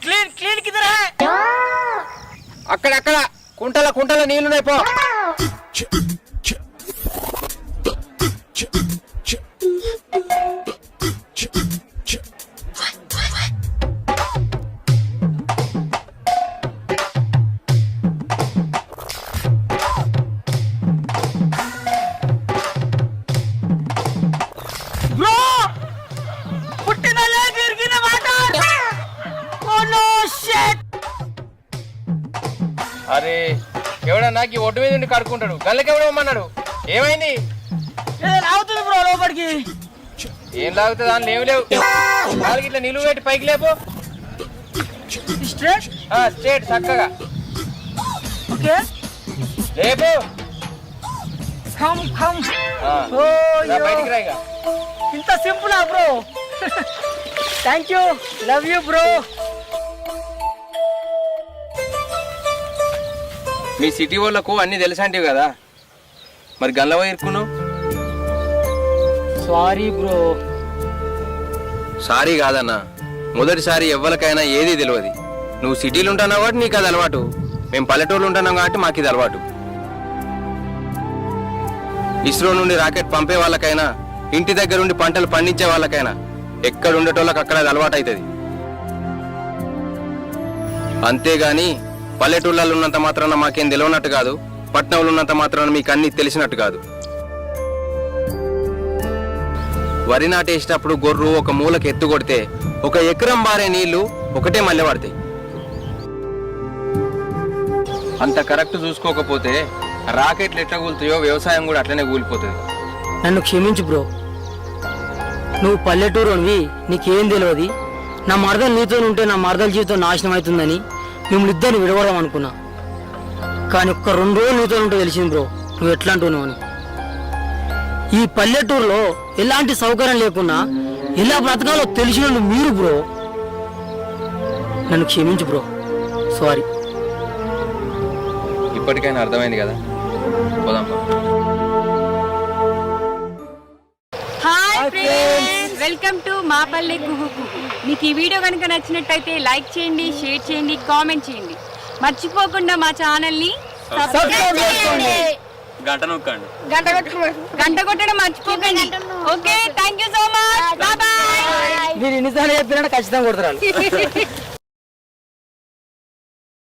Clean clean కిధర్ high? అక్కడ కుంటల నీళ్లున్నాయి పో. Bro పుట్టినలే తిరిగిన వాటర్. Oh no shit. అరే ఎవడన్నా ఈ ఒడ్డు మీద ఉండి కడుక్కుంటాడు, గల్లకి ఎవడమన్నాడు? ఏమైంది? అవుతుంది బ్రో లోపలికి. ఏం లాగుతుంది? అని లేవు వాళ్ళకి ఇట్లా నిలువు పెట్టి పైకి లేపు. స్ట్రైట్ స్ట్రేట్ చక్కగా ఓకే లేపు. Come come. ఓ బయటికి రాయిగా. ఇంత simple bro. Thank you, love you bro. మీ సిటీ వాళ్ళకు అన్ని తెలుసంటివి కదా, మరి గల్లవ ఇరుకును? Sorry bro. సారీ కాదన్నా, మొదటిసారి ఎవ్వరికైనా ఏది తెలియదు. నువ్వు సిటీలు ఉంటున్నావు కాబట్టి నీకు అది అలవాటు, మేము పల్లెటూళ్ళు ఉంటున్నాం కాబట్టి మాకు ఇది అలవాటు. ఇస్రో నుండి రాకెట్ పంపే వాళ్ళకైనా, ఇంటి దగ్గర ఉండి పంటలు పండించే వాళ్ళకైనా, ఎక్కడ ఉండేటోళ్ళకి అక్కడ అది అలవాటు అవుతుంది. అంతేగాని పల్లెటూళ్ళలో ఉన్నంత మాత్రాన మాకేం తెలియనట్టు కాదు, పట్టణంలో ఉన్నంత మాత్రాన మీకు అన్ని తెలిసినట్టు కాదు. వరి నాటేసేటప్పుడు గొర్రు ఒక మూలకి ఎత్తు కొడితే 1 ఎకరం బారే నీళ్లు ఒకటే మల్లె పడతాయి. అంత కరెక్ట్ చూసుకోకపోతే రాకెట్లు ఎట్లా కూలుతాయో వ్యవసాయం కూడా అట్లనే కూలిపోతుంది. నన్ను క్షమించు బ్రో. నువ్వు పల్లెటూరువి, నీకేం తెలియదు. నా మరదలు నీతో ఉంటే నా మరదల జీవితం నాశనం అవుతుందని మిమ్మల్ని ఇద్దరిని విడవడం అనుకున్నా. కానీ ఒక్క 2 రోజులు నీతో ఉంటే తెలిసింది బ్రో నువ్వు ఎట్లా అంటున్నావు అని. ఈ పల్లెటూరులో ఎలాంటి సౌకర్యం లేకున్నా ఎలా బ్రతకాలో తెలిసిన మీరు బ్రో. నన్ను క్షమించు బ్రో, సారీ. ఇప్పటికైనా అర్థమైంది కదా, పోదాం. హాయ్ ఫ్రెండ్స్, వెల్కమ్ టు మా పల్లె కుహు కుహు. మీకు ఈ వీడియో కనుక నచ్చినట్టయితే లైక్ చేయండి, షేర్ చేయండి, కామెంట్ చేయండి. మర్చిపోకుండా మా ఛానల్ని సబ్స్క్రైబ్ చేయండి. గంట కొట్టడం మర్చిపోకండి. Okay, thank you so much. Bye bye. మీరు ఎన్నిసార్లు చెప్పినా ఖచ్చితంగా కొడతారు.